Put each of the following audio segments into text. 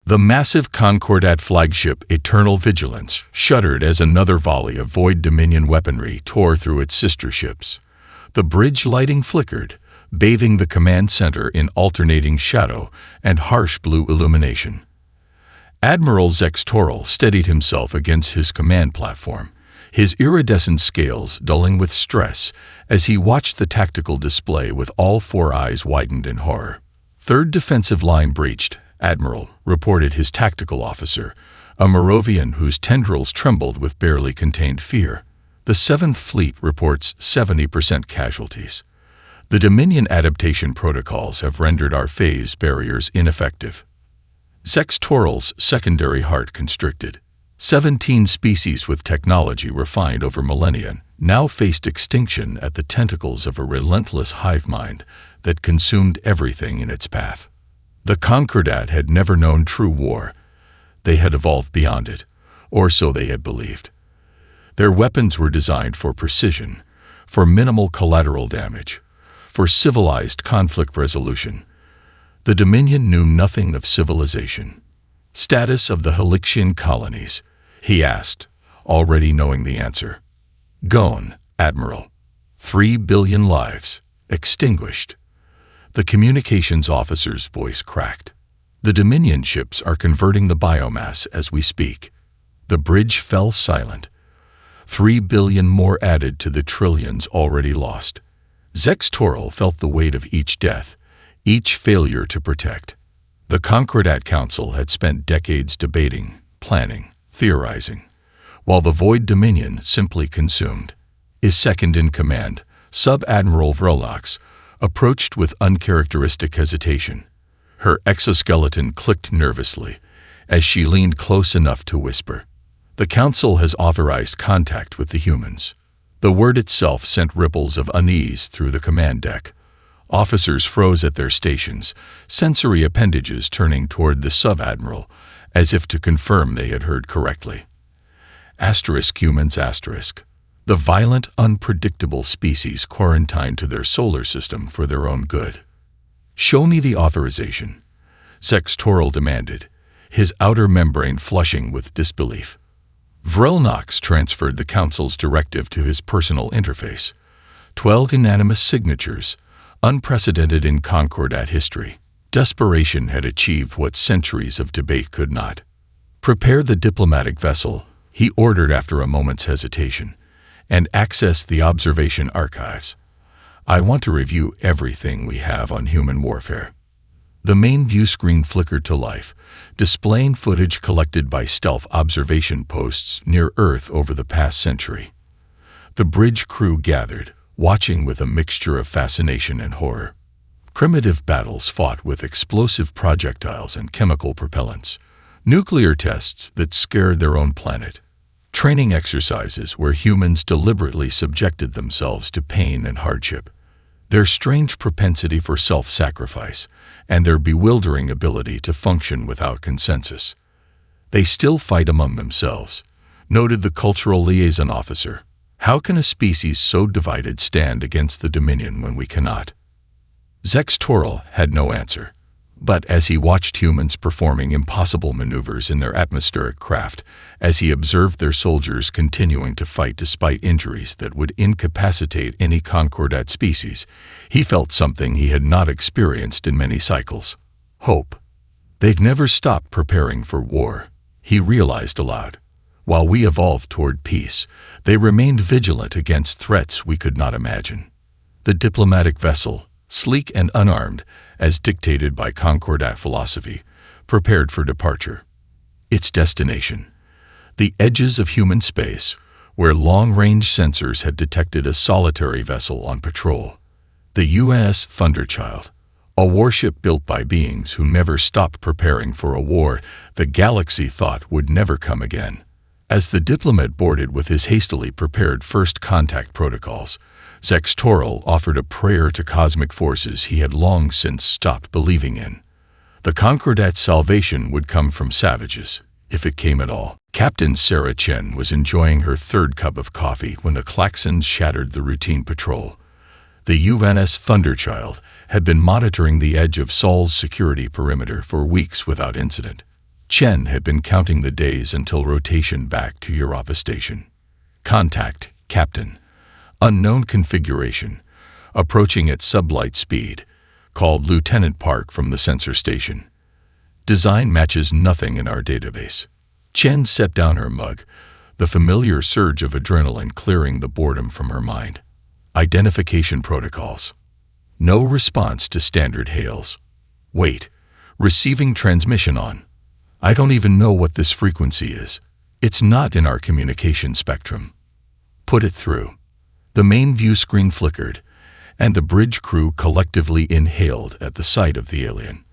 The massive Concordat flagship Eternal Vigilance shuddered as another volley of Void Dominion weaponry tore through its sister ships. The bridge lighting flickered, bathing the command center in alternating shadow and harsh blue illumination. Admiral Zextoral steadied himself against his command platform, his iridescent scales dulling with stress as he watched the tactical display with all four eyes widened in horror. "Third defensive line breached, Admiral," reported his tactical officer, a Moravian whose tendrils trembled with barely contained fear. "The 7th Fleet reports 70% casualties. The Dominion adaptation protocols have rendered our phase barriers ineffective." Zextoral's secondary heart constricted. 17 species with technology refined over millennia now faced extinction at the tentacles of a relentless hive mind that consumed everything in its path. The Concordat had never known true war. They had evolved beyond it, or so they had believed. Their weapons were designed for precision, for minimal collateral damage, for civilized conflict resolution. The Dominion knew nothing of civilization. "Status of the Helixian colonies?" he asked, already knowing the answer. "Gone, Admiral. 3 billion lives, extinguished." The communications officer's voice cracked. "The Dominion ships are converting the biomass as we speak." The bridge fell silent. 3 billion more added to the trillions already lost. Zextoral felt the weight of each death, each failure to protect. The Concordat Council had spent decades debating, planning, theorizing, while the Void Dominion simply consumed. His second-in-command, Sub-Admiral Vrolox, approached with uncharacteristic hesitation. Her exoskeleton clicked nervously as she leaned close enough to whisper, "The Council has authorized contact with the humans." The word itself sent ripples of unease through the command deck. Officers froze at their stations, sensory appendages turning toward the sub-admiral, as if to confirm they had heard correctly. *humans*. The violent, unpredictable species quarantined to their solar system for their own good. "Show me the authorization," Zextoral demanded, his outer membrane flushing with disbelief. Vrolox transferred the Council's directive to his personal interface. 12 unanimous signatures, unprecedented in Concordat history. Desperation had achieved what centuries of debate could not. "Prepare the diplomatic vessel," he ordered after a moment's hesitation, "and access the observation archives. I want to review everything we have on human warfare." The main view screen flickered to life, displaying footage collected by stealth observation posts near Earth over the past century. The bridge crew gathered, watching with a mixture of fascination and horror. Primitive battles fought with explosive projectiles and chemical propellants, nuclear tests that scared their own planet, training exercises where humans deliberately subjected themselves to pain and hardship. Their strange propensity for self-sacrifice, and their bewildering ability to function without consensus. "They still fight among themselves," noted the cultural liaison officer. "How can a species so divided stand against the Dominion when we cannot?" Zextoral had no answer, but as he watched humans performing impossible maneuvers in their atmospheric craft, as he observed their soldiers continuing to fight despite injuries that would incapacitate any Concordat species, he felt something he had not experienced in many cycles: hope. They'd never stopped preparing for war, he realized aloud. While we evolved toward peace, they remained vigilant against threats we could not imagine. The diplomatic vessel, sleek and unarmed, as dictated by Concordat philosophy, prepared for departure. Its destination: the edges of human space, where long-range sensors had detected a solitary vessel on patrol. The UNS Thunderchild, a warship built by beings who never stopped preparing for a war the galaxy thought would never come again. As the diplomat boarded with his hastily prepared first contact protocols, Zextoral offered a prayer to cosmic forces he had long since stopped believing in. The Concordat's salvation would come from savages, if it came at all. Captain Sarah Chen was enjoying her third cup of coffee when the klaxons shattered the routine patrol. The UNS Thunderchild had been monitoring the edge of Sol's security perimeter for weeks without incident. Chen had been counting the days until rotation back to Europa Station. Contact, Captain. Unknown configuration. Approaching at sublight speed. Called Lieutenant Park from the sensor station. Design matches nothing in our database. Chen set down her mug, the familiar surge of adrenaline clearing the boredom from her mind. Identification protocols. No response to standard hails. Wait. Receiving transmission on. I don't even know what this frequency is. It's not in our communication spectrum. Put it through. The main view screen flickered, and the bridge crew collectively inhaled at the sight of the alien.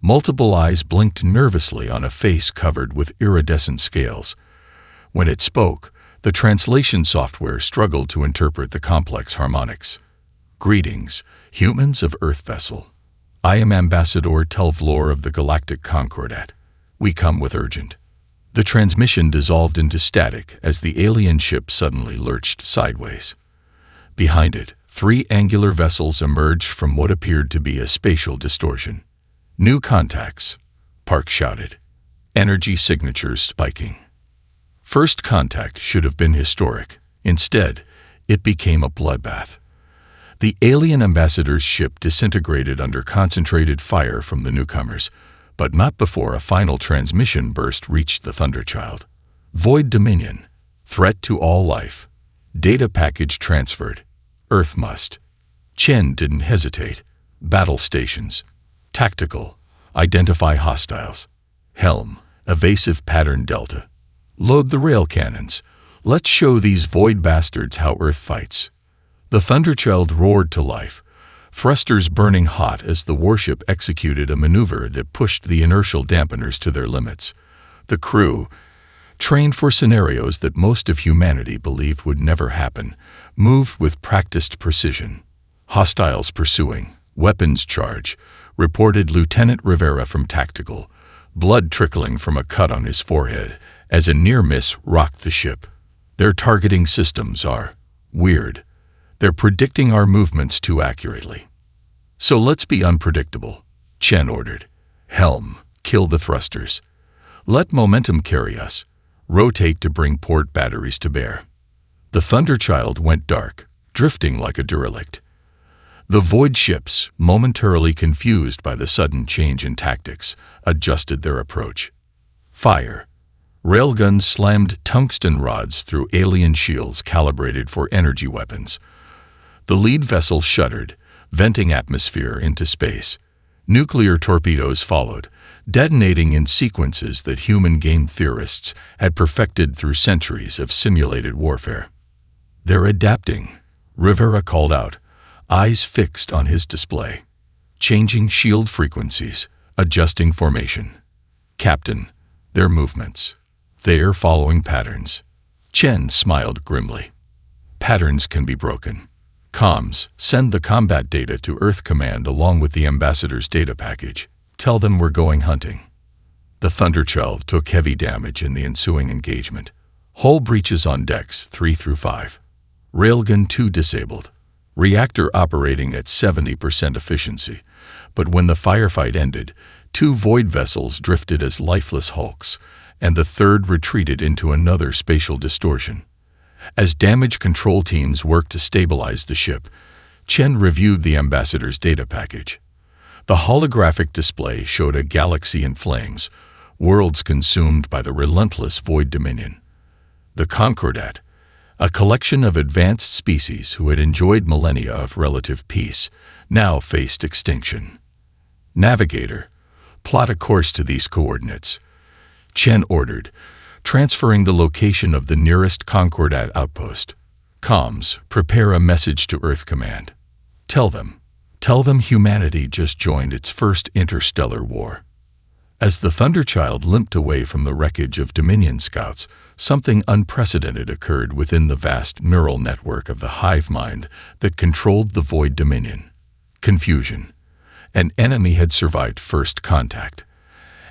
Multiple eyes blinked nervously on a face covered with iridescent scales. When it spoke, the translation software struggled to interpret the complex harmonics. Greetings, humans of Earth vessel. I am Ambassador Telvlor of the Galactic Concordat. We come with urgent. The transmission dissolved into static as the alien ship suddenly lurched sideways. Behind it, 3 angular vessels emerged from what appeared to be a spatial distortion. New contacts, Park shouted. Energy signatures spiking. First contact should have been historic. Instead, it became a bloodbath. The alien ambassador's ship disintegrated under concentrated fire from the newcomers, but not before a final transmission burst reached the Thunderchild. Void Dominion. Threat to all life. Data package transferred. Earth must. Chen didn't hesitate. Battle stations. Tactical. Identify hostiles. Helm. Evasive pattern delta. Load the rail cannons. Let's show these void bastards how Earth fights. The Thunderchild roared to life, thrusters burning hot as the warship executed a maneuver that pushed the inertial dampeners to their limits. The crew, trained for scenarios that most of humanity believed would never happen, moved with practiced precision. Hostiles pursuing. Weapons charge, reported Lieutenant Rivera from Tactical, blood trickling from a cut on his forehead as a near miss rocked the ship. Their targeting systems are weird. They're predicting our movements too accurately. So let's be unpredictable, Chen ordered. Helm, kill the thrusters. Let momentum carry us. Rotate to bring port batteries to bear. The Thunderchild went dark, drifting like a derelict. The void ships, momentarily confused by the sudden change in tactics, adjusted their approach. Fire. Railguns slammed tungsten rods through alien shields calibrated for energy weapons. The lead vessel shuddered, venting atmosphere into space. Nuclear torpedoes followed, detonating in sequences that human game theorists had perfected through centuries of simulated warfare. They're adapting, Rivera called out, eyes fixed on his display. Changing shield frequencies, adjusting formation. Captain, their movements. They're following patterns. Chen smiled grimly. Patterns can be broken. Comms, send the combat data to Earth Command along with the ambassador's data package. Tell them we're going hunting. The Thunderchild took heavy damage in the ensuing engagement. Hull breaches on decks 3 through 5. Railgun 2 disabled. Reactor operating at 70% efficiency. But when the firefight ended, 2 void vessels drifted as lifeless hulks, and the third retreated into another spatial distortion. As damage control teams worked to stabilize the ship, Chen reviewed the ambassador's data package. The holographic display showed a galaxy in flames, worlds consumed by the relentless void dominion. The Concordat, a collection of advanced species who had enjoyed millennia of relative peace, now faced extinction. Navigator, plot a course to these coordinates, Chen ordered, transferring the location of the nearest Concordat outpost. Comms, prepare a message to Earth Command. Tell them humanity just joined its first interstellar war. As the Thunderchild limped away from the wreckage of Dominion scouts, something unprecedented occurred within the vast neural network of the hive mind that controlled the Void Dominion. Confusion. An enemy had survived first contact.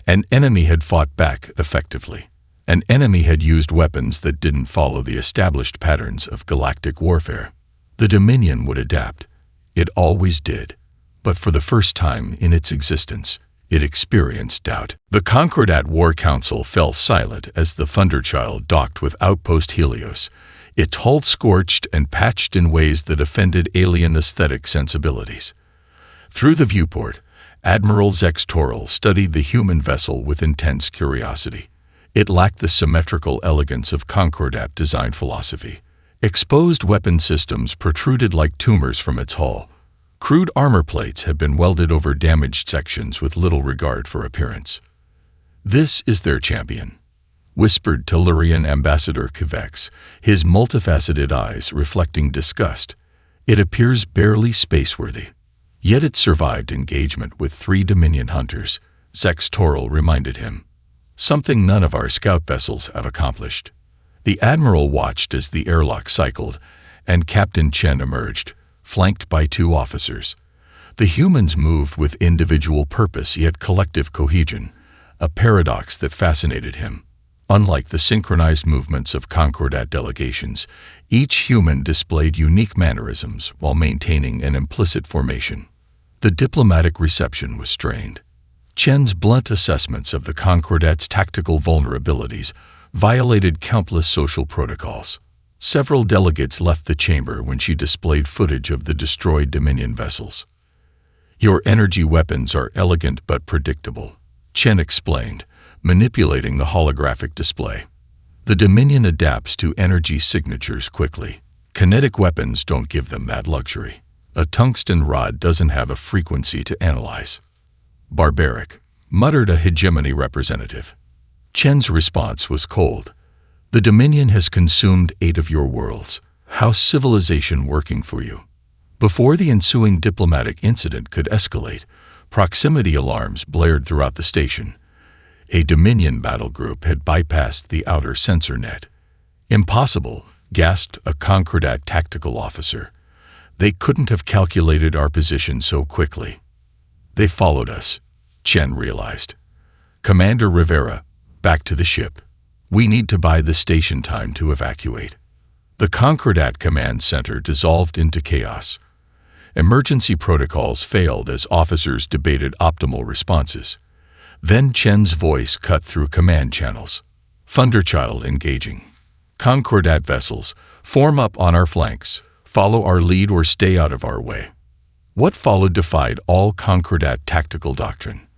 An enemy had fought back effectively. An enemy had used weapons that didn't follow the established patterns of galactic warfare. The Dominion would adapt. It always did. But for the first time in its existence, It experienced doubt. The Concordat War Council fell silent as the Thunderchild docked with Outpost Helios, its hull scorched and patched in ways that offended alien aesthetic sensibilities. Through the viewport, Admiral Zex Toril studied the human vessel with intense curiosity. It lacked the symmetrical elegance of Concordat design philosophy. Exposed weapon systems protruded like tumors from its hull. Crude armor plates had been welded over damaged sections with little regard for appearance. "This is their champion," whispered Tellurian Ambassador Kivex, his multifaceted eyes reflecting disgust. "It appears barely spaceworthy. Yet it survived engagement with 3 Dominion hunters," Zex Toril reminded him. "Something none of our scout vessels have accomplished." The Admiral watched as the airlock cycled, and Captain Chen emerged, flanked by 2 officers. The humans moved with individual purpose yet collective cohesion, a paradox that fascinated him. Unlike the synchronized movements of Concordat delegations, each human displayed unique mannerisms while maintaining an implicit formation. The diplomatic reception was strained. Chen's blunt assessments of the Concordat's tactical vulnerabilities violated countless social protocols. Several delegates left the chamber when she displayed footage of the destroyed Dominion vessels. "Your energy weapons are elegant but predictable," Chen explained, manipulating the holographic display. "The Dominion adapts to energy signatures quickly. Kinetic weapons don't give them that luxury. A tungsten rod doesn't have a frequency to analyze." "Barbaric," muttered a hegemony representative. Chen's response was cold. "The Dominion has consumed 8 of your worlds. How's civilization working for you?" Before the ensuing diplomatic incident could escalate, proximity alarms blared throughout the station. A Dominion battle group had bypassed the outer sensor net. "Impossible," gasped a Concordat tactical officer. "They couldn't have calculated our position so quickly." "They followed us," Chen realized. "Commander Rivera, back to the ship. We need to buy the station time to evacuate." The Concordat command center dissolved into chaos. Emergency protocols failed as officers debated optimal responses. Then Chen's voice cut through command channels. "Thunderchild engaging. Concordat vessels, form up on our flanks. Follow our lead or stay out of our way." What followed defied all Concordat tactical doctrine.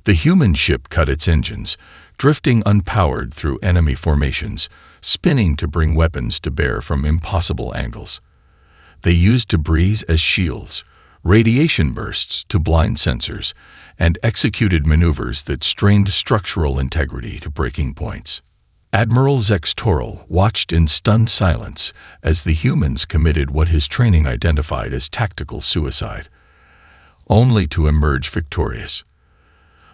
The human ship cut its engines, drifting unpowered through enemy formations, spinning to bring weapons to bear from impossible angles. They used debris as shields, radiation bursts to blind sensors, and executed maneuvers that strained structural integrity to breaking points. Admiral Zex Toril watched in stunned silence as the humans committed what his training identified as tactical suicide, only to emerge victorious.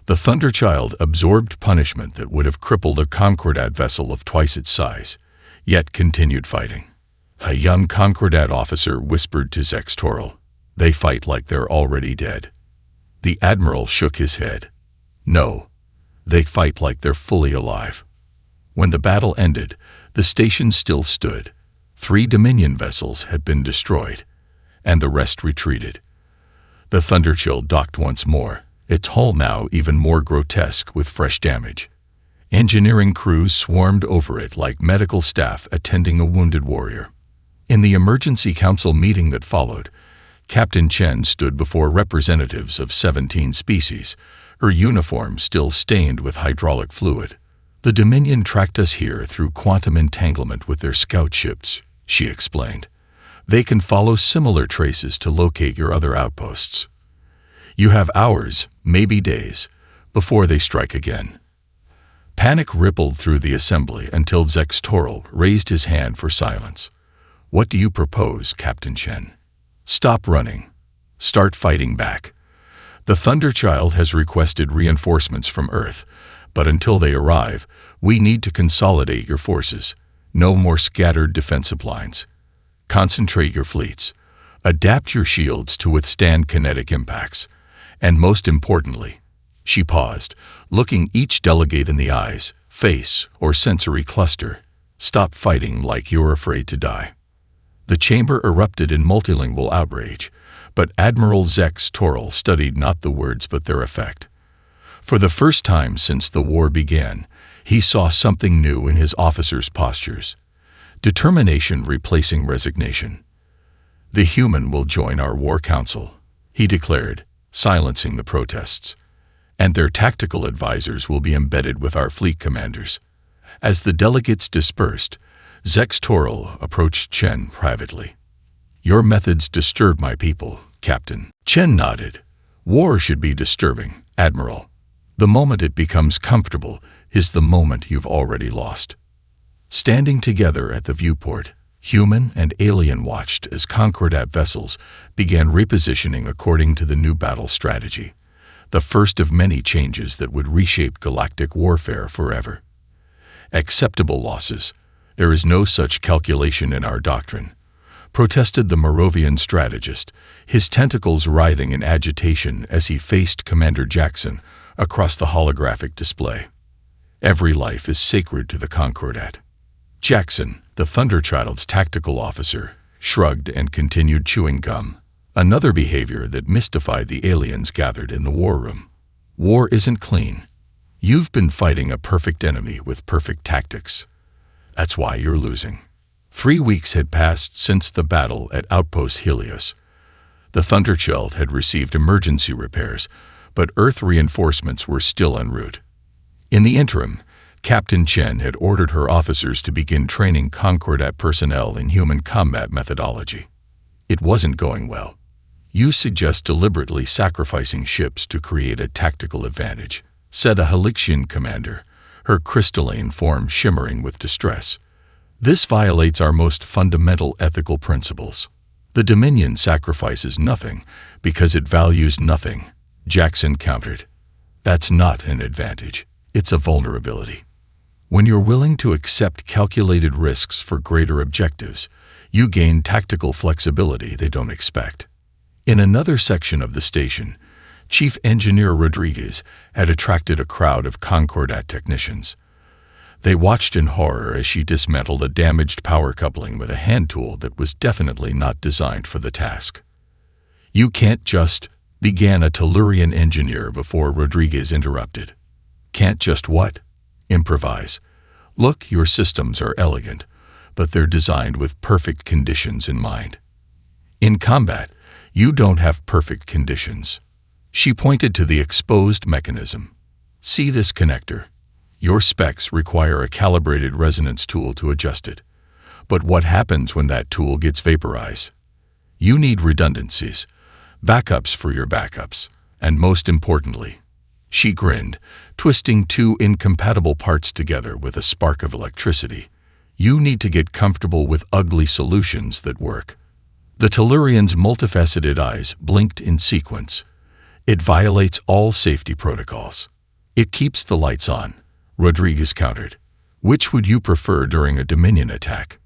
The Thunderchild absorbed punishment that would have crippled a Concordat vessel of twice its size, yet continued fighting. A young Concordat officer whispered to Zex Toril, "They fight like they're already dead." The Admiral shook his head. "No, they fight like they're fully alive." When the battle ended, the station still stood. 3 Dominion vessels had been destroyed, and the rest retreated. The Thunderchild docked once more, its hull now even more grotesque with fresh damage. Engineering crews swarmed over it like medical staff attending a wounded warrior. In the emergency council meeting that followed, Captain Chen stood before representatives of 17 species, her uniform still stained with hydraulic fluid. "The Dominion tracked us here through quantum entanglement with their scout ships," she explained. "They can follow similar traces to locate your other outposts. You have hours, maybe days, before they strike again." Panic rippled through the assembly until Zex Toril raised his hand for silence. "What do you propose, Captain Chen?" "Stop running. Start fighting back. The Thunderchild has requested reinforcements from Earth, but until they arrive, we need to consolidate your forces. No more scattered defensive lines. Concentrate your fleets. Adapt your shields to withstand kinetic impacts. And most importantly," she paused, looking each delegate in the eyes, face, or sensory cluster, "stop fighting like you're afraid to die." The chamber erupted in multilingual outrage, but Admiral Zex Toril studied not the words but their effect. For the first time since the war began, he saw something new in his officers' postures. Determination replacing resignation. "The human will join our war council," he declared, silencing the protests. "And their tactical advisors will be embedded with our fleet commanders." As the delegates dispersed, Zex Toril approached Chen privately. "Your methods disturb my people, Captain." Chen nodded. "War should be disturbing, Admiral. The moment it becomes comfortable is the moment you've already lost." Standing together at the viewport, human and alien watched as Concordat vessels began repositioning according to the new battle strategy, the first of many changes that would reshape galactic warfare forever. "Acceptable losses. There is no such calculation in our doctrine," protested the Moravian strategist, his tentacles writhing in agitation as he faced Commander Jackson across the holographic display. "Every life is sacred to the Concordat." Jackson, the Thunderchild's tactical officer, shrugged and continued chewing gum, another behavior that mystified the aliens gathered in the war room. "War isn't clean. You've been fighting a perfect enemy with perfect tactics. That's why you're losing." 3 weeks had passed since the battle at Outpost Helios. The Thunderchild had received emergency repairs, but Earth reinforcements were still en route. In the interim, Captain Chen had ordered her officers to begin training Concordat personnel in human combat methodology. "It wasn't going well. You suggest deliberately sacrificing ships to create a tactical advantage," said a Halixian commander, her crystalline form shimmering with distress. "This violates our most fundamental ethical principles. The Dominion sacrifices nothing because it values nothing," Jackson countered. "That's not an advantage. It's a vulnerability. When you're willing to accept calculated risks for greater objectives, you gain tactical flexibility they don't expect." In another section of the station, Chief Engineer Rodriguez had attracted a crowd of Concordat technicians. They watched in horror as she dismantled a damaged power coupling with a hand tool that was definitely not designed for the task. "You can't just," began a Tellurian engineer before Rodriguez interrupted. "Can't just what?" "Improvise. Look, your systems are elegant, but they're designed with perfect conditions in mind. In combat, you don't have perfect conditions." She pointed to the exposed mechanism. "See this connector? Your specs require a calibrated resonance tool to adjust it. But what happens when that tool gets vaporized? You need redundancies, backups for your backups, and most importantly," she grinned, twisting two incompatible parts together with a spark of electricity, "you need to get comfortable with ugly solutions that work." The Tellurian's multifaceted eyes blinked in sequence. "It violates all safety protocols." "It keeps the lights on," Rodriguez countered. "Which would you prefer during a Dominion attack?"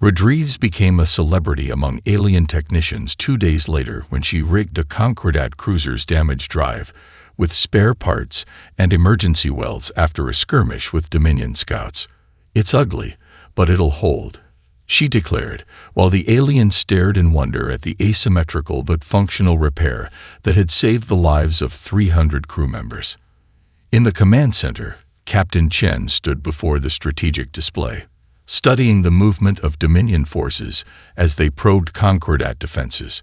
Rodriguez became a celebrity among alien technicians 2 days later when she rigged a Concordat cruiser's damaged drive with spare parts and emergency welds after a skirmish with Dominion scouts. "It's ugly, but it'll hold," she declared, while the aliens stared in wonder at the asymmetrical but functional repair that had saved the lives of 300 crew members. In the command center, Captain Chen stood before the strategic display, studying the movement of Dominion forces as they probed Concordat defenses.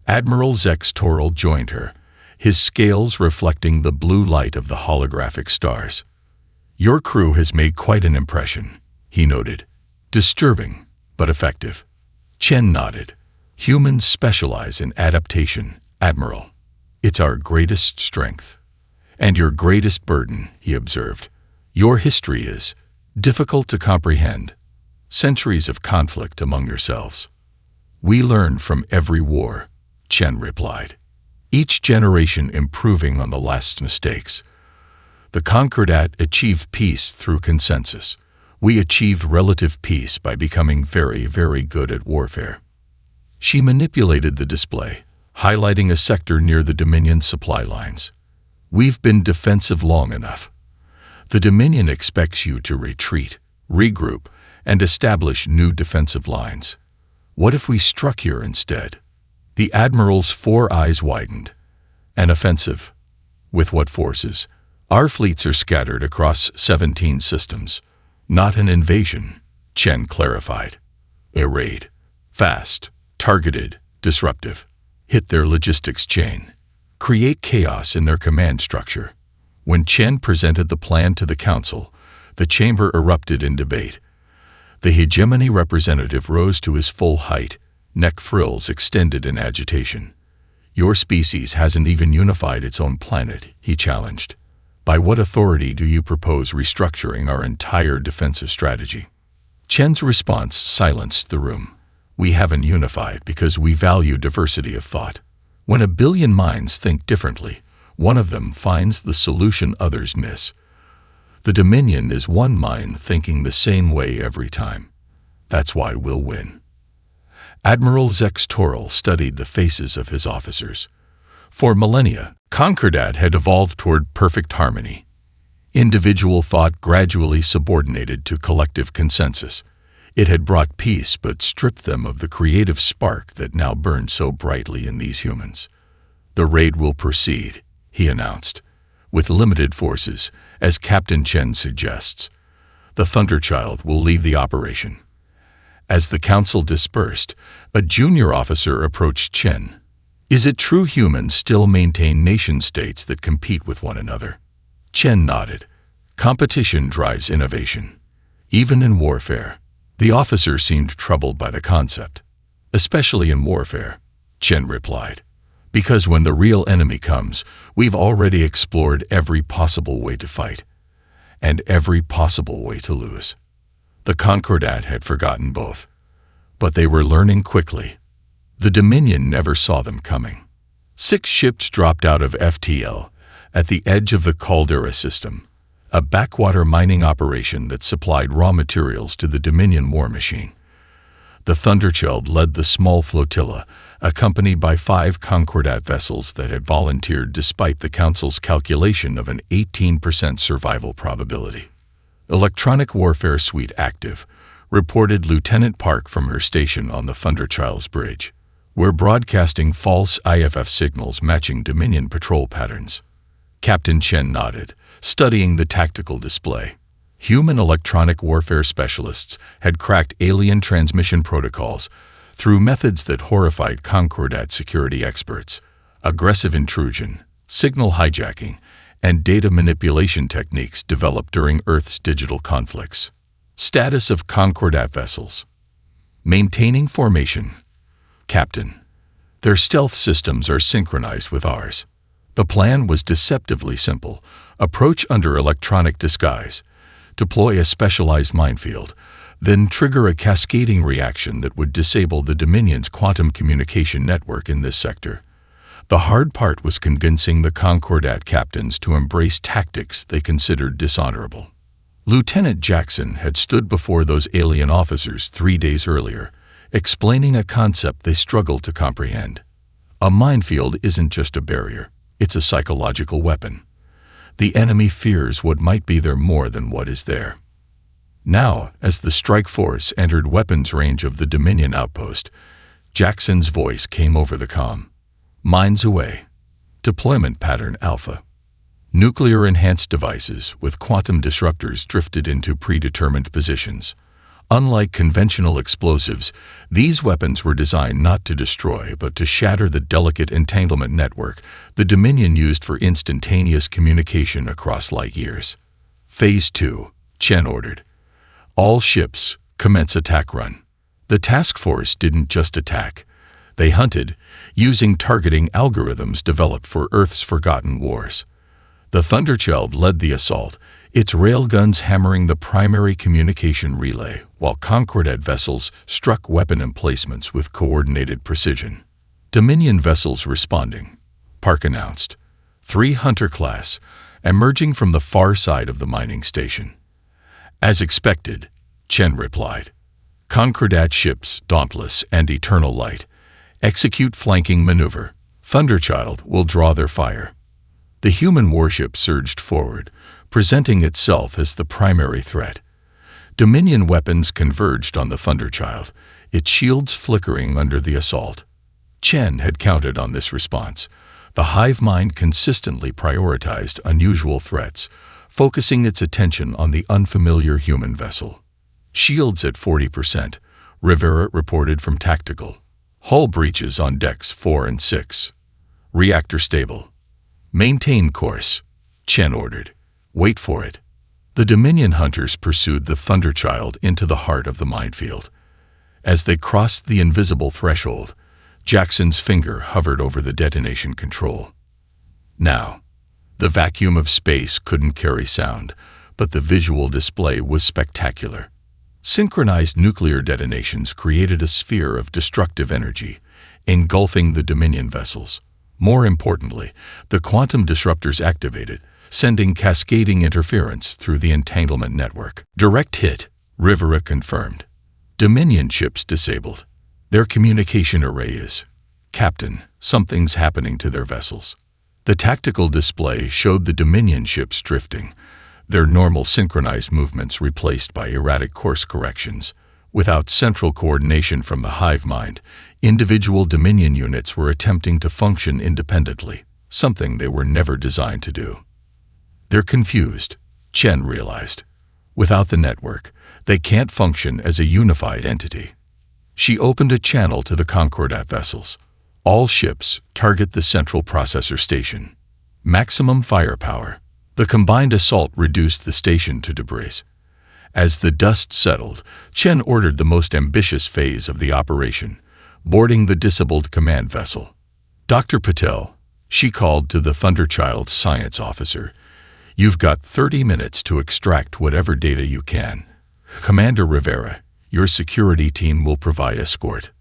Admiral Zex Toril joined her, his scales reflecting the blue light of the holographic stars. "Your crew has made quite an impression," he noted. "Disturbing, but effective." Chen nodded. "Humans specialize in adaptation, Admiral. It's our greatest strength." "And your greatest burden," he observed. "Your history is difficult to comprehend. Centuries of conflict among yourselves." "We learn from every war," Chen replied. "Each generation improving on the last's mistakes. The Concordat achieved peace through consensus. We achieved relative peace by becoming very, very good at warfare." She manipulated the display, highlighting a sector near the Dominion supply lines. "We've been defensive long enough. The Dominion expects you to retreat, regroup, and establish new defensive lines. What if we struck here instead?" The Admiral's 4 eyes widened. "An offensive? With what forces? Our fleets are scattered across 17 systems. Not an invasion, Chen clarified. A raid. Fast, targeted, disruptive. Hit their logistics chain. Create chaos in their command structure. When Chen presented the plan to the council, the chamber erupted in debate. The hegemony representative rose to his full height, neck frills extended in agitation. Your species hasn't even unified its own planet, he challenged. By what authority do you propose restructuring our entire defensive strategy? Chen's response silenced the room. We haven't unified because we value diversity of thought. When a billion minds think differently, one of them finds the solution others miss. The Dominion is one mind thinking the same way every time. That's why we'll win. Admiral Zex Toril studied the faces of his officers. For millennia, Concordat had evolved toward perfect harmony. Individual thought gradually subordinated to collective consensus. It had brought peace but stripped them of the creative spark that now burned so brightly in these humans. The raid will proceed, he announced, with limited forces, as Captain Chen suggests. The Thunderchild will lead the operation. As the council dispersed, a junior officer approached Chen. Is it true humans still maintain nation-states that compete with one another? Chen nodded. Competition drives innovation. Even in warfare. The officer seemed troubled by the concept. Especially in warfare, Chen replied. Because when the real enemy comes, we've already explored every possible way to fight. And every possible way to lose. The Concordat had forgotten both. But they were learning quickly. The Dominion never saw them coming. 6 ships dropped out of FTL at the edge of the Caldera system, a backwater mining operation that supplied raw materials to the Dominion war machine. The Thunderchild led the small flotilla, accompanied by 5 Concordat vessels that had volunteered despite the Council's calculation of an 18% survival probability. Electronic Warfare Suite active, reported Lieutenant Park from her station on the Thunderchild's bridge. We're broadcasting false IFF signals matching Dominion patrol patterns. Captain Chen nodded, studying the tactical display. Human electronic warfare specialists had cracked alien transmission protocols through methods that horrified Concordat security experts. Aggressive intrusion, signal hijacking, and data manipulation techniques developed during Earth's digital conflicts. Status of Concordat vessels. Maintaining formation. Captain, their stealth systems are synchronized with ours. The plan was deceptively simple. Approach under electronic disguise. Deploy a specialized minefield. Then trigger a cascading reaction that would disable the Dominion's quantum communication network in this sector. The hard part was convincing the Concordat captains to embrace tactics they considered dishonorable. Lieutenant Jackson had stood before those alien officers 3 days earlier, explaining a concept they struggled to comprehend. A minefield isn't just a barrier, it's a psychological weapon. The enemy fears what might be there more than what is there. Now, as the strike force entered weapons range of the Dominion outpost, Jackson's voice came over the comm. Mines away. Deployment pattern Alpha. Nuclear-enhanced devices with quantum disruptors drifted into predetermined positions. Unlike conventional explosives, these weapons were designed not to destroy but to shatter the delicate entanglement network the Dominion used for instantaneous communication across light years. Phase 2, Chen ordered. All ships, commence attack run. The task force didn't just attack. They hunted, using targeting algorithms developed for Earth's forgotten wars. The Thunderchild led the assault, its railguns hammering the primary communication relay, while Concordat vessels struck weapon emplacements with coordinated precision. Dominion vessels responding, Park announced. 3 Hunter-class, emerging from the far side of the mining station. As expected, Chen replied. Concordat ships, Dauntless and Eternal Light. Execute flanking maneuver. Thunderchild will draw their fire. The human warship surged forward, presenting itself as the primary threat. Dominion weapons converged on the Thunderchild, its shields flickering under the assault. Chen had counted on this response. The hive mind consistently prioritized unusual threats, focusing its attention on the unfamiliar human vessel. Shields at 40%, Rivera reported from tactical. Hull breaches on decks 4 and 6. Reactor stable. Maintain course, Chen ordered. Wait for it. The Dominion hunters pursued the Thunderchild into the heart of the minefield. As they crossed the invisible threshold, Jackson's finger hovered over the detonation control. Now, the vacuum of space couldn't carry sound, but the visual display was spectacular. Synchronized nuclear detonations created a sphere of destructive energy, engulfing the Dominion vessels. More importantly, the quantum disruptors activated, sending cascading interference through the entanglement network. Direct hit, Rivera confirmed. Dominion ships disabled. Their communication array is, Captain, something's happening to their vessels. The tactical display showed the Dominion ships drifting, their normal synchronized movements replaced by erratic course corrections. Without central coordination from the hive mind, individual Dominion units were attempting to function independently, something they were never designed to do. They're confused, Chen realized. Without the network, they can't function as a unified entity. She opened a channel to the Concordat vessels. All ships target the central processor station. Maximum firepower. The combined assault reduced the station to debris. As the dust settled, Chen ordered the most ambitious phase of the operation, boarding the disabled command vessel. Dr. Patel, she called to the Thunderchild's science officer, "You've got 30 minutes to extract whatever data you can. Commander Rivera, your security team will provide escort."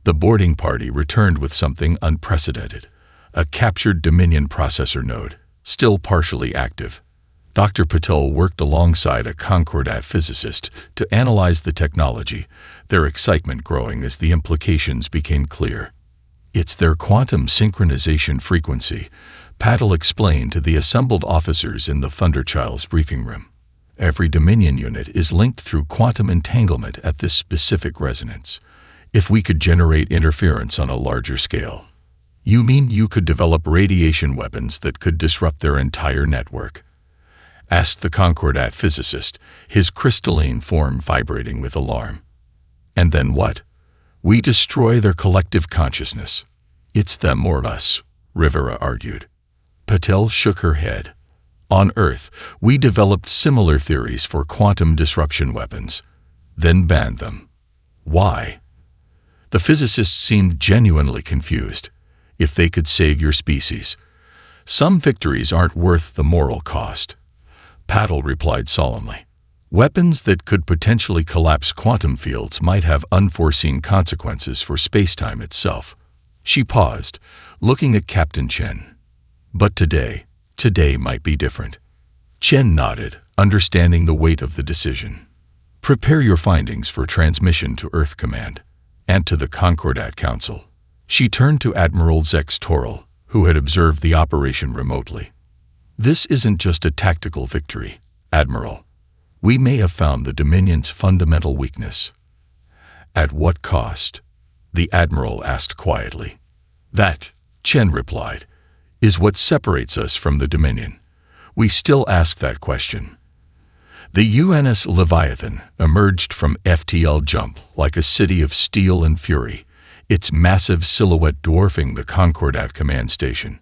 The boarding party returned with something unprecedented, a captured Dominion processor node, still partially active. Dr. Patel worked alongside a Concordat physicist to analyze the technology, their excitement growing as the implications became clear. "It's their quantum synchronization frequency," Patel explained to the assembled officers in the Thunderchild's briefing room. "Every Dominion unit is linked through quantum entanglement at this specific resonance. If we could generate interference on a larger scale." "You mean you could develop radiation weapons that could disrupt their entire network?" asked the Concordat physicist, his crystalline form vibrating with alarm. "And then what? We destroy their collective consciousness. It's them or us," Rivera argued. Patel shook her head. "On Earth, we developed similar theories for quantum disruption weapons, then banned them." "Why?" The physicists seemed genuinely confused. "If they could save your species. Some victories aren't worth the moral cost." Patel replied solemnly. "Weapons that could potentially collapse quantum fields might have unforeseen consequences for spacetime itself." She paused, looking at Captain Chen. "But today might be different." Chen nodded, understanding the weight of the decision. "Prepare your findings for transmission to Earth Command and to the Concordat Council." She turned to Admiral Zex Toril, who had observed the operation remotely. "This isn't just a tactical victory, Admiral. We may have found the Dominion's fundamental weakness." "At what cost?" the Admiral asked quietly. "That," Chen replied, "is what separates us from the Dominion. We still ask that question." The UNS Leviathan emerged from FTL jump like a city of steel and fury, its massive silhouette dwarfing the Concordat command station.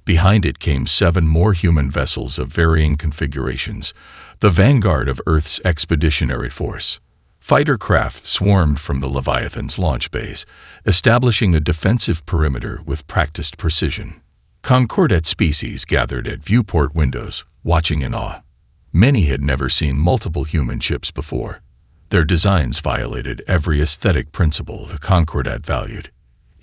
Behind it came 7 more human vessels of varying configurations, the vanguard of Earth's expeditionary force. Fighter craft swarmed from the Leviathan's launch bays, establishing a defensive perimeter with practiced precision. Concordat species gathered at viewport windows, watching in awe. Many had never seen multiple human ships before. Their designs violated every aesthetic principle the Concordat valued.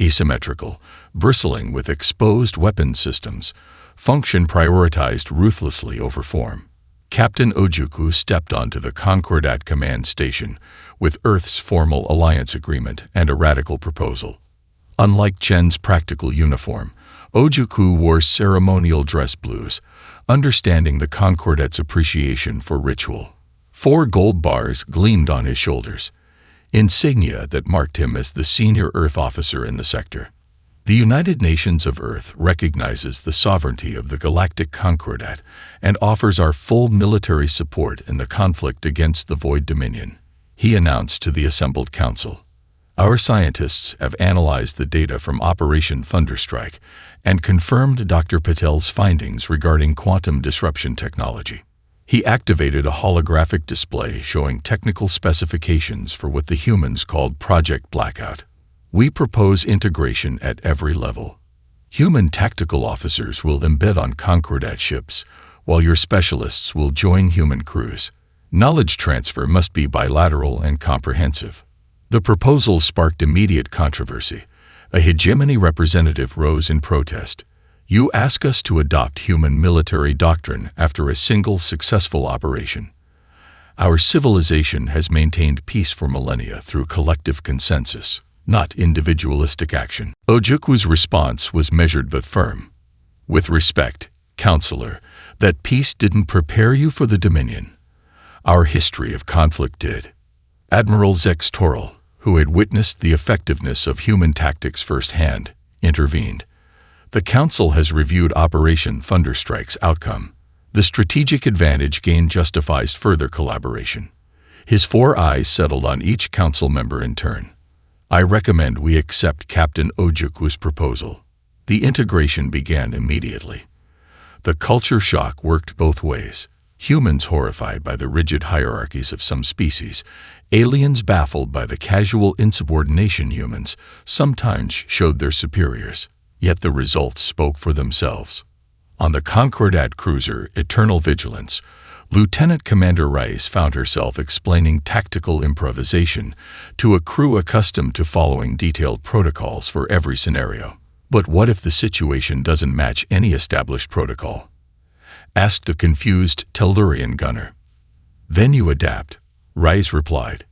Asymmetrical, bristling with exposed weapon systems, function prioritized ruthlessly over form. Captain Ojukwu stepped onto the Concordat command station with Earth's formal alliance agreement and a radical proposal. Unlike Chen's practical uniform, Ojukwu wore ceremonial dress blues, understanding the Concordat's appreciation for ritual. 4 gold bars gleamed on his shoulders, insignia that marked him as the senior Earth officer in the sector. The United Nations of Earth recognizes the sovereignty of the Galactic Concordat and offers our full military support in the conflict against the Void Dominion, he announced to the assembled council. Our scientists have analyzed the data from Operation Thunderstrike and confirmed Dr. Patel's findings regarding quantum disruption technology. He activated a holographic display showing technical specifications for what the humans called Project Blackout. We propose integration at every level. Human tactical officers will embed on Concordat ships, while your specialists will join human crews. Knowledge transfer must be bilateral and comprehensive. The proposal sparked immediate controversy. A hegemony representative rose in protest. You ask us to adopt human military doctrine after a single successful operation. Our civilization has maintained peace for millennia through collective consensus, not individualistic action. Ojukwu's response was measured but firm. With respect, Counselor, that peace didn't prepare you for the Dominion. Our history of conflict did. Admiral Zex Toril, who had witnessed the effectiveness of human tactics firsthand, intervened. The Council has reviewed Operation Thunderstrike's outcome. The strategic advantage gained justifies further collaboration. His 4 eyes settled on each Council member in turn. I recommend we accept Captain Ojukwu's proposal. The integration began immediately. The culture shock worked both ways. Humans horrified by the rigid hierarchies of some species, aliens baffled by the casual insubordination humans sometimes showed their superiors. Yet the results spoke for themselves. On the Concordat cruiser Eternal Vigilance, Lieutenant Commander Rice found herself explaining tactical improvisation to a crew accustomed to following detailed protocols for every scenario. But what if the situation doesn't match any established protocol? Asked a confused Tellurian gunner. Then you adapt, Rice replied.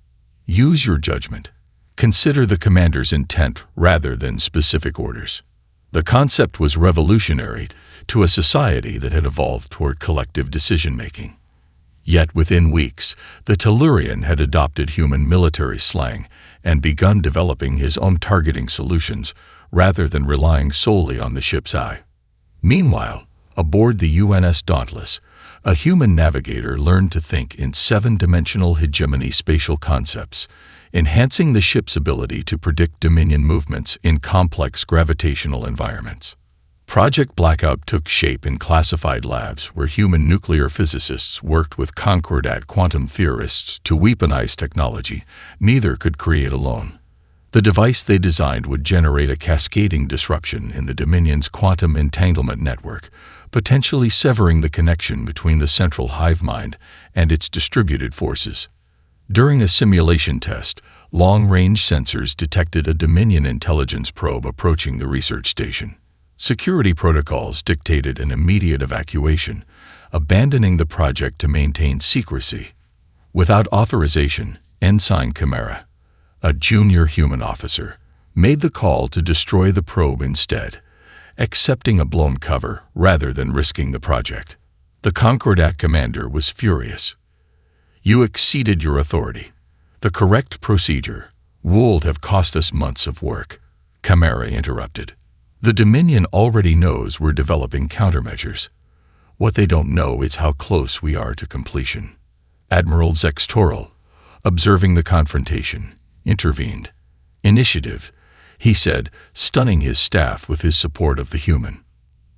Use your judgment. Consider the commander's intent rather than specific orders. The concept was revolutionary to a society that had evolved toward collective decision-making. Yet within weeks, the Tellurian had adopted human military slang and begun developing his own targeting solutions rather than relying solely on the ship's eye. Meanwhile, aboard the UNS Dauntless, a human navigator learned to think in 7-dimensional hegemony spatial concepts, enhancing the ship's ability to predict Dominion movements in complex gravitational environments. Project Blackout took shape in classified labs where human nuclear physicists worked with Concordat quantum theorists to weaponize technology neither could create alone. The device they designed would generate a cascading disruption in the Dominion's quantum entanglement network, potentially severing the connection between the central hive mind and its distributed forces. During a simulation test, long-range sensors detected a Dominion intelligence probe approaching the research station. Security protocols dictated an immediate evacuation, abandoning the project to maintain secrecy. Without authorization, Ensign Chimera, a junior human officer, made the call to destroy the probe instead, accepting a blown cover rather than risking the project. The Concordat commander was furious. You exceeded your authority. The correct procedure would have cost us months of work, Chimera interrupted. The Dominion already knows we're developing countermeasures. What they don't know is how close we are to completion. Admiral Zex Toril, observing the confrontation, intervened. Initiative, he said, stunning his staff with his support of the human.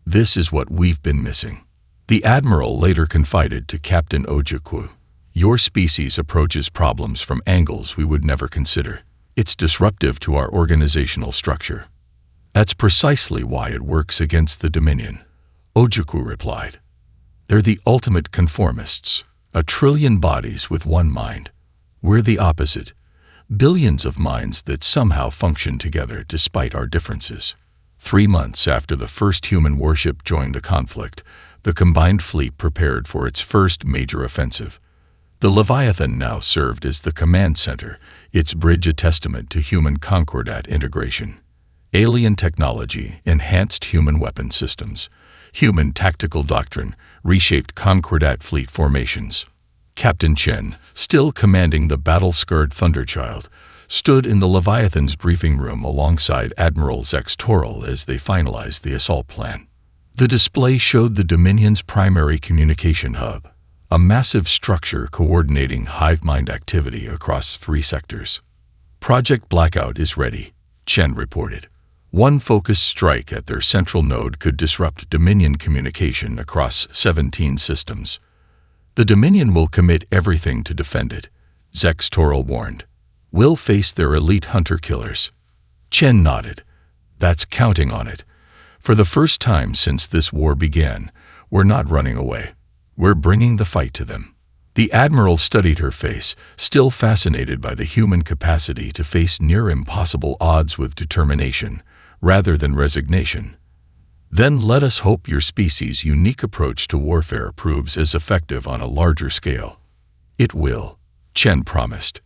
This is what we've been missing. The Admiral later confided to Captain Ojukwu. Your species approaches problems from angles we would never consider. It's disruptive to our organizational structure. That's precisely why it works against the Dominion, Ojukwu replied. They're the ultimate conformists, 1 trillion bodies with one mind. We're the opposite, billions of minds that somehow function together despite our differences. 3 months after the first human warship joined the conflict, the combined fleet prepared for its first major offensive. The Leviathan now served as the command center, its bridge a testament to human Concordat integration. Alien technology enhanced human weapon systems. Human tactical doctrine reshaped Concordat fleet formations. Captain Chen, still commanding the battle-scarred Thunderchild, stood in the Leviathan's briefing room alongside Admiral Zextoral as they finalized the assault plan. The display showed the Dominion's primary communication hub, a massive structure coordinating hive mind activity across 3 sectors. Project Blackout is ready, Chen reported. One focused strike at their central node could disrupt Dominion communication across 17 systems. The Dominion will commit everything to defend it, Zextoral warned. We'll face their elite hunter-killers. Chen nodded. That's counting on it. For the first time since this war began, we're not running away. We're bringing the fight to them. The Admiral studied her face, still fascinated by the human capacity to face near-impossible odds with determination, rather than resignation. Then let us hope your species' unique approach to warfare proves as effective on a larger scale. It will, Chen promised.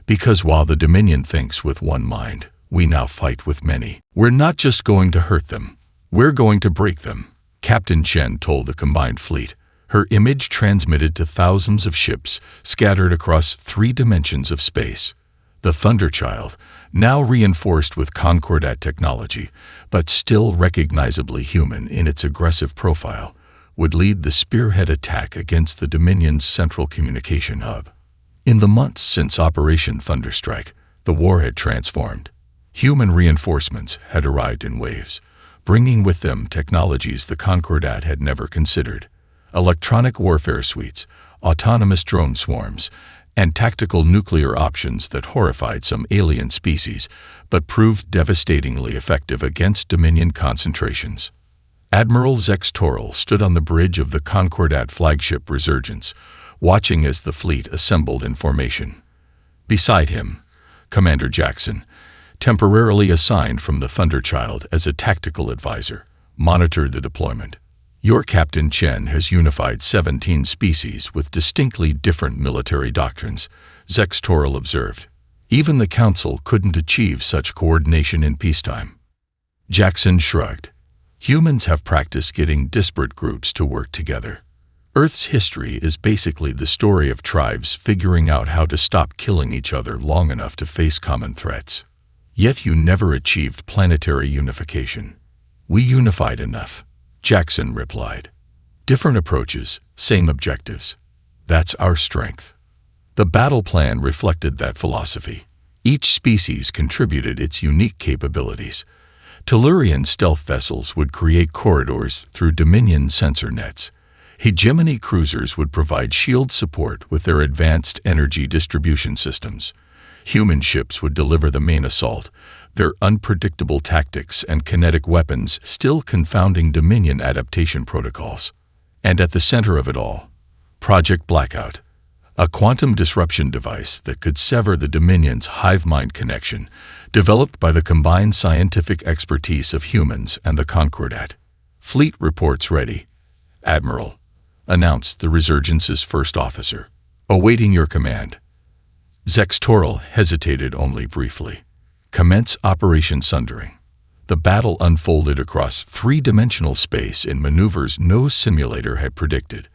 Because while the Dominion thinks with one mind, we now fight with many. We're not just going to hurt them. We're going to break them, Captain Chen told the combined fleet, her image transmitted to thousands of ships scattered across 3 dimensions of space. The Thunderchild, now reinforced with Concordat technology, but still recognizably human in its aggressive profile, would lead the spearhead attack against the Dominion's central communication hub. In the months since Operation Thunderstrike, the war had transformed. Human reinforcements had arrived in waves, bringing with them technologies the Concordat had never considered. Electronic warfare suites, autonomous drone swarms, and tactical nuclear options that horrified some alien species but proved devastatingly effective against Dominion concentrations. Admiral Zextoral stood on the bridge of the Concordat flagship Resurgence, watching as the fleet assembled in formation. Beside him, Commander Jackson, temporarily assigned from the Thunderchild as a tactical advisor, monitored the deployment. Your Captain Chen has unified 17 species with distinctly different military doctrines, Zextoral observed. Even the Council couldn't achieve such coordination in peacetime. Jackson shrugged. Humans have practiced getting disparate groups to work together. Earth's history is basically the story of tribes figuring out how to stop killing each other long enough to face common threats. Yet you never achieved planetary unification. We unified enough, Jackson replied. Different approaches, same objectives. That's our strength. The battle plan reflected that philosophy. Each species contributed its unique capabilities. Tellurian stealth vessels would create corridors through Dominion sensor nets. Hegemony cruisers would provide shield support with their advanced energy distribution systems. Human ships would deliver the main assault, their unpredictable tactics and kinetic weapons still confounding Dominion adaptation protocols. And at the center of it all, Project Blackout, a quantum disruption device that could sever the Dominion's hive-mind connection, developed by the combined scientific expertise of humans and the Concordat. Fleet reports ready, Admiral, announced the Resurgence's first officer. Awaiting your command. Zextoral hesitated only briefly. Commence Operation Sundering. The battle unfolded across 3-dimensional space in maneuvers no simulator had predicted.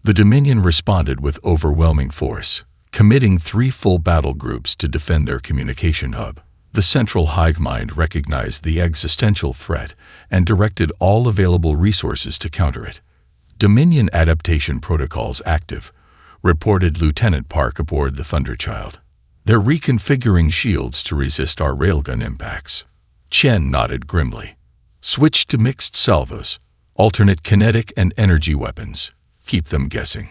The Dominion responded with overwhelming force, committing 3 full battle groups to defend their communication hub. The central hive mind recognized the existential threat and directed all available resources to counter it. Dominion adaptation protocols active, reported Lieutenant Park aboard the Thunderchild. They're reconfiguring shields to resist our railgun impacts. Chen nodded grimly. Switch to mixed salvos, alternate kinetic and energy weapons. Keep them guessing.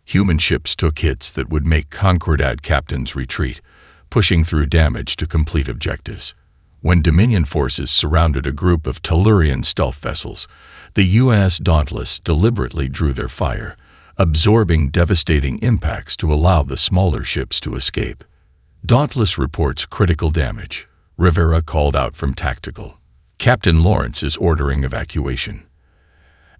Human ships took hits that would make Concordat captains retreat, pushing through damage to complete objectives. When Dominion forces surrounded a group of Tellurian stealth vessels, the UNS Dauntless deliberately drew their fire, absorbing devastating impacts to allow the smaller ships to escape. Dauntless reports critical damage, Rivera called out from tactical. Captain Lawrence is ordering evacuation.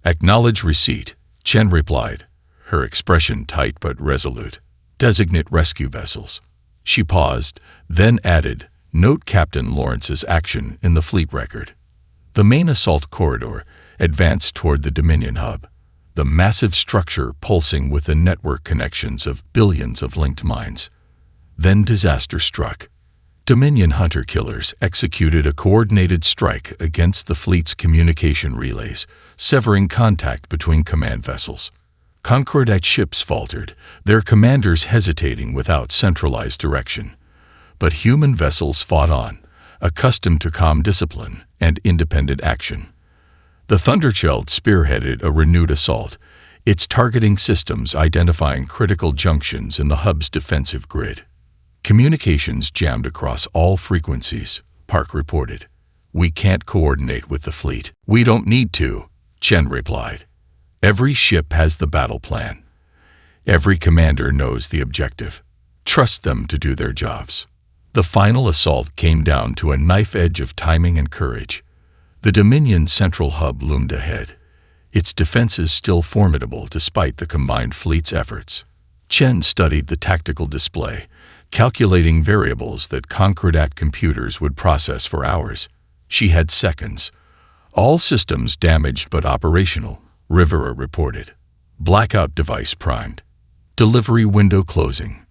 Acknowledge receipt, Chen replied, her expression tight but resolute. Designate rescue vessels. She paused, then added, note Captain Lawrence's action in the fleet record. The main assault corridor advanced toward the Dominion hub, the massive structure pulsing with the network connections of billions of linked minds. Then disaster struck. Dominion hunter-killers executed a coordinated strike against the fleet's communication relays, severing contact between command vessels. Concordat ships faltered, their commanders hesitating without centralized direction. But human vessels fought on, accustomed to calm discipline and independent action. The Thunderchild spearheaded a renewed assault, its targeting systems identifying critical junctions in the hub's defensive grid. Communications jammed across all frequencies, Park reported. "We can't coordinate with the fleet." "We don't need to," Chen replied. "Every ship has the battle plan. Every commander knows the objective. Trust them to do their jobs." The final assault came down to a knife edge of timing and courage. The Dominion central hub loomed ahead, its defenses still formidable despite the combined fleet's efforts. Chen studied the tactical display, calculating variables that Concordat computers would process for hours. She had seconds. "All systems damaged but operational," Rivera reported. "Blackout device primed. Delivery window closing."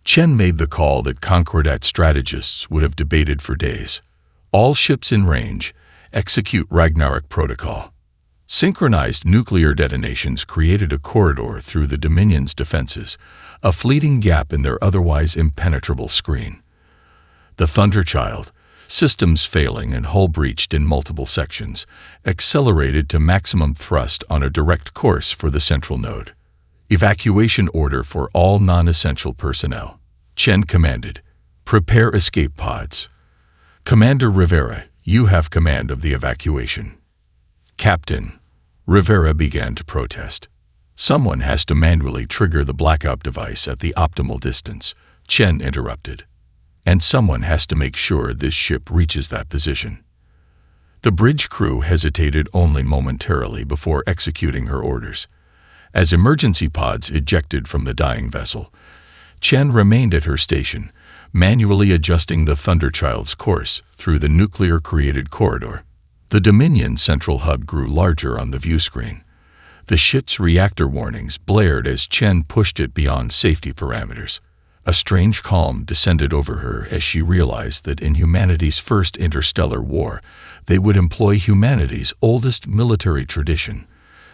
Chen made the call that Concordat strategists would have debated for days. "All ships in range. Execute Ragnarok protocol." Synchronized nuclear detonations created a corridor through the Dominion's defenses, a fleeting gap in their otherwise impenetrable screen. The Thunderchild, systems failing and hull breached in multiple sections, accelerated to maximum thrust on a direct course for the central node. "Evacuation order for all non-essential personnel," Chen commanded. "Prepare escape pods." "Commander Rivera, you have command of the evacuation." "Captain," Rivera began to protest. "Someone has to manually trigger the blackout device at the optimal distance," Chen interrupted. "And someone has to make sure this ship reaches that position." The bridge crew hesitated only momentarily before executing her orders. As emergency pods ejected from the dying vessel, Chen remained at her station, manually adjusting the Thunderchild's course through the nuclear-created corridor. The Dominion central hub grew larger on the view screen. The ship's reactor warnings blared as Chen pushed it beyond safety parameters. A strange calm descended over her as she realized that in humanity's first interstellar war, they would employ humanity's oldest military tradition,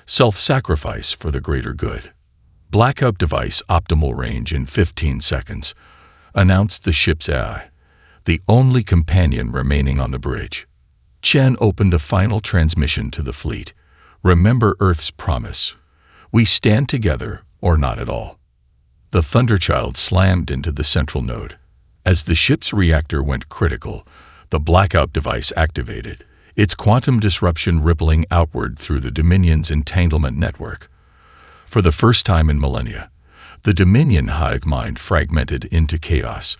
self-sacrifice for the greater good. "Blackout device optimal range in 15 seconds, announced the ship's AI, the only companion remaining on the bridge. Chen opened a final transmission to the fleet. "Remember Earth's promise. We stand together or not at all." The Thunderchild slammed into the central node. As the ship's reactor went critical, the blackout device activated, its quantum disruption rippling outward through the Dominion's entanglement network. For the first time in millennia, the Dominion hive mind fragmented into chaos,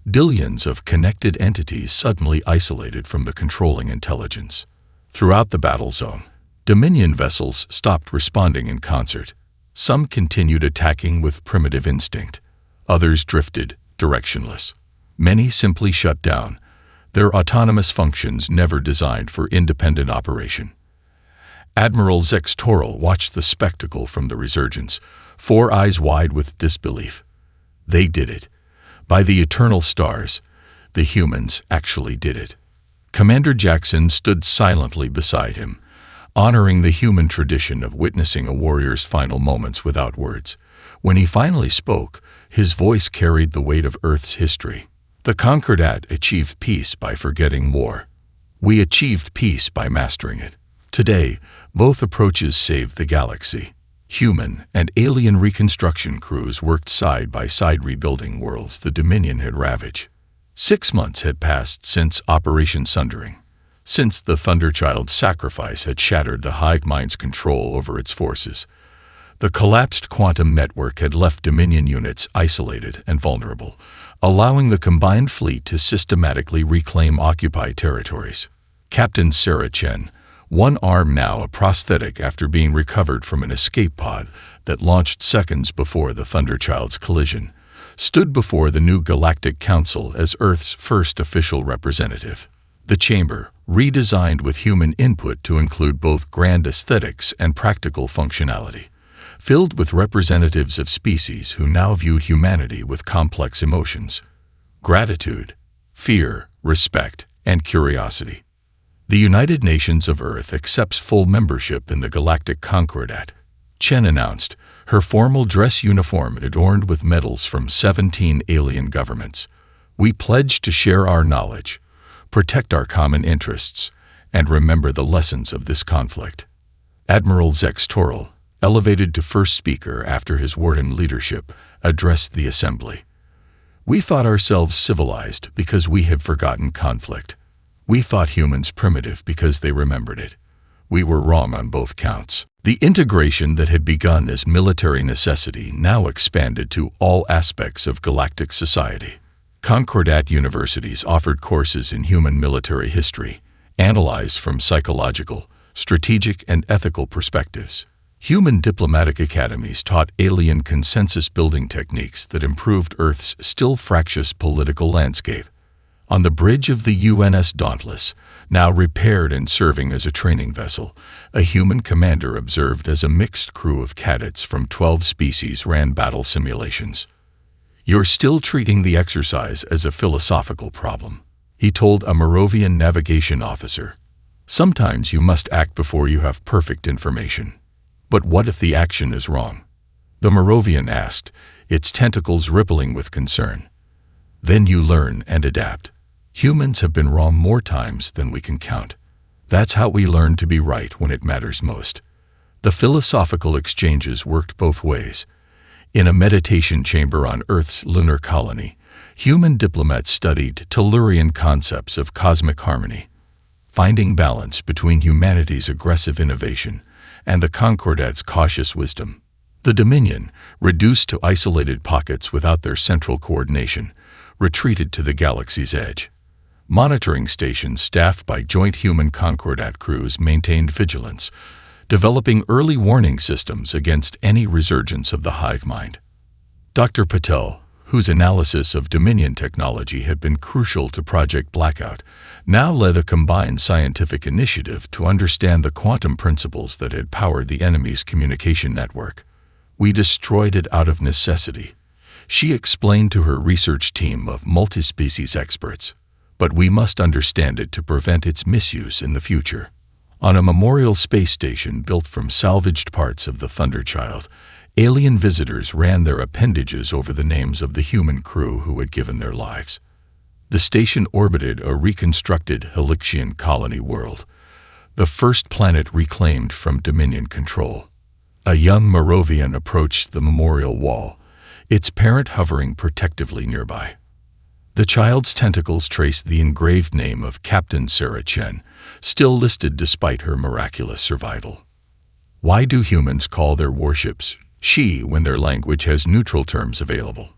billions of connected entities suddenly isolated from the controlling intelligence. Throughout the battle zone, Dominion vessels stopped responding in concert. Some continued attacking with primitive instinct. Others drifted, directionless. Many simply shut down, their autonomous functions never designed for independent operation. Admiral Zex Toral watched the spectacle from the resurgence, 4 eyes wide with disbelief. They did it. By the eternal stars, the humans actually did it. Commander Jackson stood silently beside him, honoring the human tradition of witnessing a warrior's final moments without words. When he finally spoke, his voice carried the weight of Earth's history. "The Concordat achieved peace by forgetting war. We achieved peace by mastering it. Today, both approaches saved the galaxy." Human and alien reconstruction crews worked side by side rebuilding worlds the Dominion had ravaged. 6 months had passed since Operation Sundering, since the Thunderchild's sacrifice had shattered the hive mind's control over its forces. The collapsed quantum network had left Dominion units isolated and vulnerable, allowing the combined fleet to systematically reclaim occupied territories. Captain Sarah Chen, one arm now a prosthetic after being recovered from an escape pod that launched seconds before the Thunderchild's collision, stood before the new Galactic Council as Earth's first official representative. The chamber, redesigned with human input to include both grand aesthetics and practical functionality, filled with representatives of species who now viewed humanity with complex emotions: gratitude, fear, respect, and curiosity. The United Nations of Earth accepts full membership in the Galactic Concordat, Chen announced, her formal dress uniform adorned with medals from 17 alien governments. We pledge to share our knowledge, protect our common interests, and remember the lessons of this conflict. Admiral Zex Toril, elevated to first speaker after his wartime leadership, addressed the assembly. We thought ourselves civilized because we had forgotten conflict. We thought humans primitive because they remembered it. We were wrong on both counts. The integration that had begun as military necessity now expanded to all aspects of galactic society. Concordat universities offered courses in human military history, analyzed from psychological, strategic, and ethical perspectives. Human diplomatic academies taught alien consensus-building techniques that improved Earth's still fractious political landscape. On the bridge of the UNS Dauntless, now repaired and serving as a training vessel, a human commander observed as a mixed crew of cadets from 12 species ran battle simulations. "You're still treating the exercise as a philosophical problem," he told a Moravian navigation officer. "Sometimes you must act before you have perfect information. But what if the action is wrong?" The Moravian asked, its tentacles rippling with concern. "Then you learn and adapt. Humans have been wrong more times than we can count. That's how we learn to be right when it matters most." The philosophical exchanges worked both ways. In a meditation chamber on Earth's lunar colony, human diplomats studied Tellurian concepts of cosmic harmony, finding balance between humanity's aggressive innovation and the Concordat's cautious wisdom. The Dominion, reduced to isolated pockets without their central coordination, retreated to the galaxy's edge. Monitoring stations staffed by joint human Concordat crews maintained vigilance, developing early warning systems against any resurgence of the hive mind. Dr. Patel, whose analysis of Dominion technology had been crucial to Project Blackout, now led a combined scientific initiative to understand the quantum principles that had powered the enemy's communication network. "We destroyed it out of necessity," she explained to her research team of multi-species experts. "But we must understand it to prevent its misuse in the future." On a memorial space station built from salvaged parts of the Thunderchild, alien visitors ran their appendages over the names of the human crew who had given their lives. The station orbited a reconstructed Helixian colony world, the first planet reclaimed from Dominion control. A young Moravian approached the memorial wall, its parent hovering protectively nearby. The child's tentacles traced the engraved name of Captain Sarah Chen, still listed despite her miraculous survival. "Why do humans call their warships she when their language has neutral terms available?"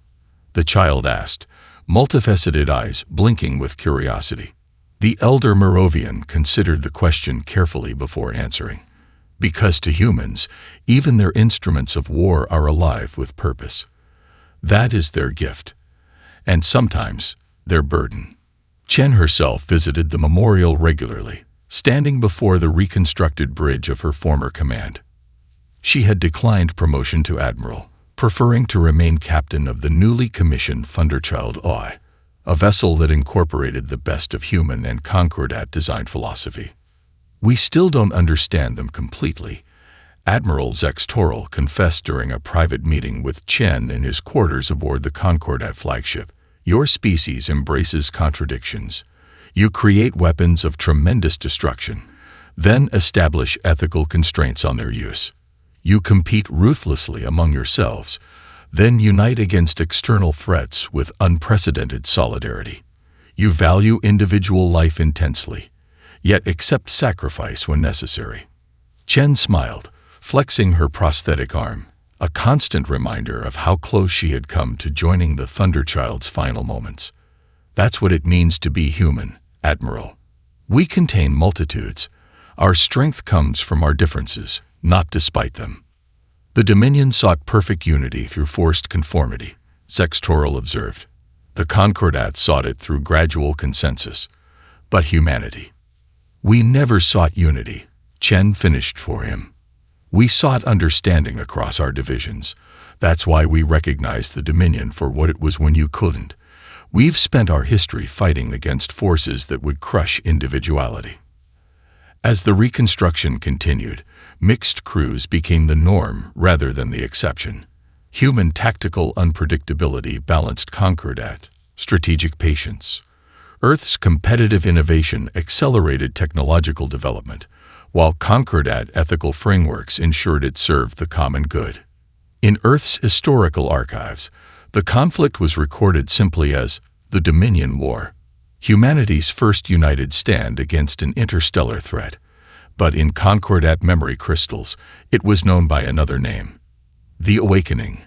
the child asked, multifaceted eyes blinking with curiosity. The elder Moravian considered the question carefully before answering. "Because to humans, even their instruments of war are alive with purpose. That is their gift. And sometimes, their burden." Chen herself visited the memorial regularly, standing before the reconstructed bridge of her former command. She had declined promotion to admiral, preferring to remain captain of the newly commissioned Thunderchild OI, a vessel that incorporated the best of human and Concordat design philosophy. "We still don't understand them completely," Admiral Zex Toril confessed during a private meeting with Chen in his quarters aboard the Concordat flagship. "Your species embraces contradictions. You create weapons of tremendous destruction, then establish ethical constraints on their use. You compete ruthlessly among yourselves, then unite against external threats with unprecedented solidarity. You value individual life intensely, yet accept sacrifice when necessary." Chen smiled, flexing her prosthetic arm, a constant reminder of how close she had come to joining the Thunderchild's final moments. "That's what it means to be human, Admiral. We contain multitudes. Our strength comes from our differences, not despite them." The Dominion sought perfect unity through forced conformity, Zex Toril observed. The Concordat sought it through gradual consensus. But humanity. "We never sought unity," Chen finished for him. "We sought understanding across our divisions. That's why we recognized the Dominion for what it was when you couldn't, We've spent our history fighting against forces that would crush individuality. As the reconstruction continued, mixed crews became the norm rather than the exception. Human tactical unpredictability balanced concordat, strategic patience. Earth's competitive innovation accelerated technological development, while concordat ethical frameworks ensured it served the common good. In Earth's historical archives, the conflict was recorded simply as the Dominion War, humanity's first united stand against an interstellar threat. But in concordat memory crystals, it was known by another name: the Awakening,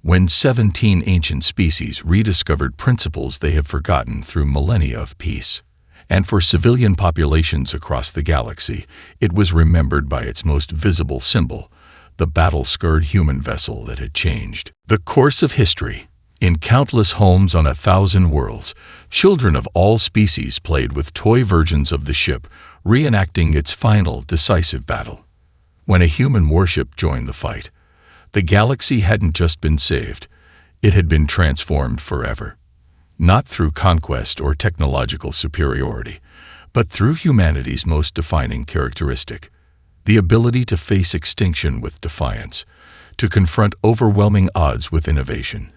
when 17 ancient species rediscovered principles they have forgotten through millennia of peace. And for civilian populations across the galaxy, it was remembered by its most visible symbol, the battle-scarred human vessel that had changed the course of history. In countless homes on 1,000 worlds, children of all species played with toy versions of the ship, reenacting its final, decisive battle. When a human warship joined the fight, the galaxy hadn't just been saved, it had been transformed forever. Not through conquest or technological superiority, but through humanity's most defining characteristic: the ability to face extinction with defiance, to confront overwhelming odds with innovation,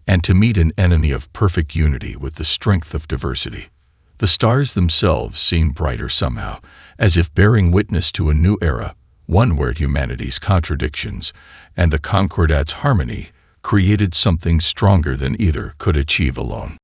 and to meet an enemy of perfect unity with the strength of diversity. The stars themselves seemed brighter somehow, as if bearing witness to a new era, one where humanity's contradictions and the concordat's harmony created something stronger than either could achieve alone.